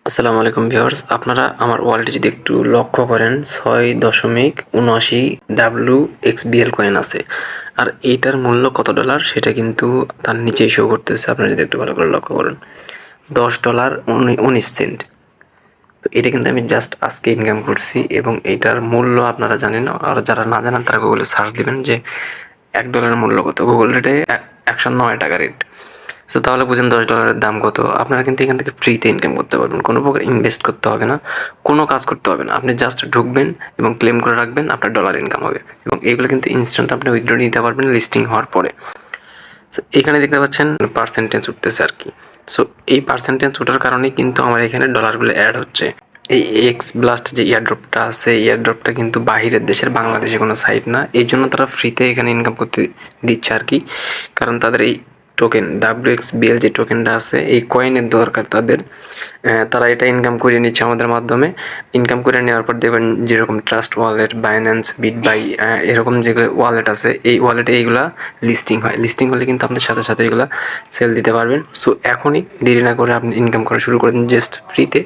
আসসালামু আলাইকুম ভিউয়ার্স, আপনারা আমার ওয়ালেটে যদি একটু লক্ষ্য করেন 6.79 WXBL কয়েন আছে। আর এইটার মূল্য কত ডলার সেটা কিন্তু তার নিচেই শো করতেছে। আপনারা যদি একটু ভালো করে লক্ষ্য করেন, $10.19। তো এটা কিন্তু আমি জাস্ট আজকে ইনকাম করছি এবং এইটার মূল্য আপনারা জানেন। আর যারা না জানেন তারা গুগলে সার্চ দিবেন যে $1 মূল্য কত। গুগল রেটে 109 টাকা রেট। সো তাহলে বুঝেন $10 দাম কত। আপনারা কিন্তু এখান থেকে ফ্রিতে ইনকাম করতে পারবেন, কোনো প্রকার ইনভেস্ট করতে হবে না, কোনো কাজ করতে হবে না। আপনি জাস্ট ঢুকবেন এবং ক্লেম করে রাখবেন, আপনার ডলার ইনকাম হবে। এবং এইগুলো কিন্তু ইনস্ট্যান্ট আপনি উইথড্র নিতে পারবেন লিস্টিং হওয়ার পরে। সো এখানে দেখতে পাচ্ছেন পার্সেন্টেজ উঠতেছে আর কি। সো এই পার্সেন্টেজ ওঠার কারণেই কিন্তু আমার এখানে ডলারগুলো অ্যাড হচ্ছে। এই এক্স ব্লাস্ট যে ইয়ারড্রপটা আছে, ইয়ারড্রপটা কিন্তু বাহিরের দেশের, বাংলাদেশে কোনো সাইট না। এই জন্য তারা ফ্রিতে এখানে ইনকাম করতে দিচ্ছে আর কি। কারণ তাদের এই টোকেন WXBL যে টোকেনটা আছে, এই কয়েনের দরকার তাদের। তারা এটা ইনকাম করে নিচ্ছে আমাদের মাধ্যমে। ইনকাম করে নেওয়ার পর দেখবেন যেরকম ট্রাস্ট ওয়ালেট, বাইন্যান্স, বিটবাই, এরকম যেগুলো ওয়ালেট আছে, এই ওয়ালেটে এইগুলা লিস্টিং হয়। লিস্টিং হলে কিন্তু আপনি সাথে সাথে এগুলা সেল দিতে পারবেন। সো এখনই দেরি না করে আপনি ইনকাম করা শুরু করে দিন জাস্ট ফ্রিতে।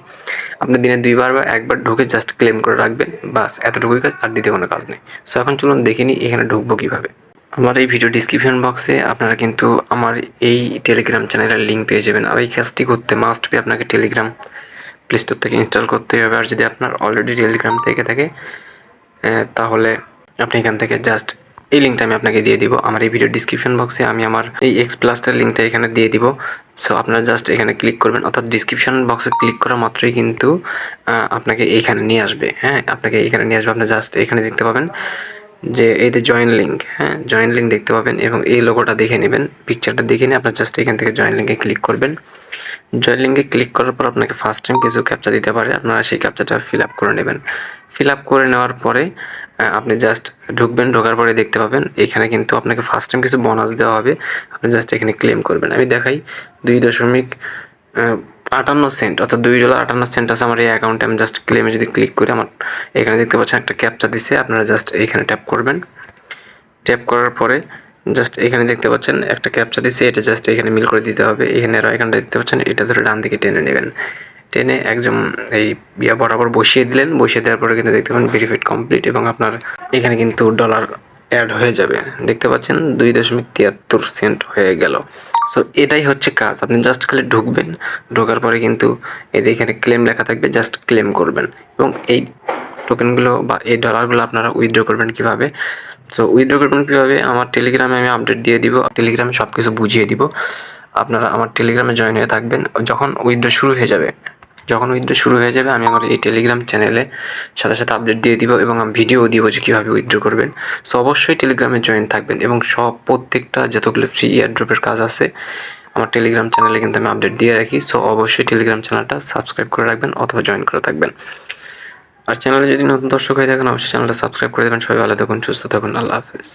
আপনি দিনে 2বার বা 1বার ঢুকে জাস্ট ক্লেম করে রাখবেন, বাস এতটুকুই কাজ, আর দ্বিতীয় কোনো কাজ নেই। সো এখন চলুন দেখে নিই এখানে ঢুকবো কীভাবে। আমার এই ভিডিও ডিসক্রিপশন বক্সে আপনারা কিন্তু আমার এই টেলিগ্রাম চ্যানেলের লিঙ্ক পেয়ে যাবেন। আর এই কাজটি করতে মাস্ট বি আপনাকে টেলিগ্রাম প্লে স্টোর থেকে ইনস্টল করতেই হবে। আর যদি আপনার অলরেডি টেলিগ্রাম থেকে থাকে তাহলে আপনি এখান থেকে জাস্ট এই লিঙ্কটা আমি আপনাকে দিয়ে দিব। আমার এই ভিডিও ডিসক্রিপশন বক্সে আমি আমার এই এক্স প্লাসটার লিঙ্কটা এখানে দিয়ে দিব। সো আপনারা জাস্ট এখানে ক্লিক করবেন, অর্থাৎ ডিসক্রিপশন বক্সে ক্লিক করা মাত্রই কিন্তু আপনাকে এইখানে নিয়ে আসবে। হ্যাঁ, আপনাকে এখানে নিয়ে আসবে। আপনি জাস্ট এখানে দেখতে পাবেন যে এই যে জয়েন লিঙ্ক, হ্যাঁ জয়েন লিঙ্ক দেখতে পাবেন এবং এই লোগোটা দেখে নেবেন, পিকচারটা দেখে নিয়ে আপনার জাস্ট এখান থেকে জয়েন লিঙ্কে ক্লিক করবেন। জয়েন লিঙ্কে ক্লিক করার পর আপনাকে ফার্স্ট টাইম কিছু ক্যাপচা দিতে পারে, আপনারা সেই ক্যাপচাটা ফিল আপ করে নেবেন। ফিল আপ করে নেওয়ার পরে আপনি জাস্ট ঢুকবেন। ঢোকার পরে দেখতে পাবেন এখানে কিন্তু আপনাকে ফার্স্ট টাইম কিছু বোনাস দেওয়া হবে। আপনি জাস্ট এখানে ক্লেম করবেন। আমি দেখাই 2.58 সেন্ট, অর্থাৎ $2.58 আছে আমার এই অ্যাকাউন্টে। আমি জাস্ট ক্লেমে যদি ক্লিক করি, আমার এখানে দেখতে পাচ্ছেন একটা ক্যাপচা দিছে, আপনারা জাস্ট এইখানে ট্যাপ করবেন। ট্যাপ করার পরে জাস্ট এখানে দেখতে পাচ্ছেন একটা ক্যাপচা দিছে, এটা জাস্ট এখানে মিল করে দিতে হবে। এখানে আর এখানটা দেখতে পাচ্ছেন, এটা ধরে ডান দিকে টেনে নেবেন। টেনে একদম এই বরাবর বসিয়ে দিলেন। বসিয়ে দেওয়ার পরে কিন্তু দেখতে পাবেন ভেরিফাইড কমপ্লিট এবং আপনার এখানে কিন্তু ডলার অ্যাড হয়ে যাবে। দেখতে পাচ্ছেন 2.73 হয়ে গেল। সো এটাই হচ্ছে কাজ। আপনি জাস্ট খালি ঢুকবেন, ঢোকার পরে কিন্তু এখানে ক্লেম লেখা থাকবে, জাস্ট ক্লেম করবেন। এবং এই টোকেনগুলো বা এই ডলারগুলো আপনারা উইথড্র করবেন কীভাবে। সো উইথড্র করবেন কীভাবে, আমার টেলিগ্রামে আমি আপডেট দিয়ে দিব। টেলিগ্রামে সব কিছু বুঝিয়ে দিব। আপনারা আমার টেলিগ্রামে জয়েন হয়ে থাকবেন। যখন উইথড্র শুরু হয়ে যাবে, আমি আমার এই টেলিগ্রাম চ্যানেলে সাথে সাথে আপডেট দিয়ে দিব এবং আমি ভিডিও দিব যে কীভাবে উইথড্র করবেন। সো অবশ্যই টেলিগ্রামে জয়েন থাকবেন এবং প্রত্যেকটা যতগুলো ফ্রি এয়ারড্রপের কাজ আছে আমার টেলিগ্রাম চ্যানেলে কিন্তু আমি আপডেট দিয়ে রাখি। সো অবশ্যই টেলিগ্রাম চ্যানেলটা সাবস্ক্রাইব করে রাখবেন অথবা জয়েন করে থাকবেন। আর চ্যানেলে যদি নতুন দর্শক হয়ে থাকেন অবশ্যই চ্যানেলটা সাবস্ক্রাইব করে দেবেন। সবাই ভালো থাকুন, সুস্থ থাকুন, আল্লাহ হাফেজ।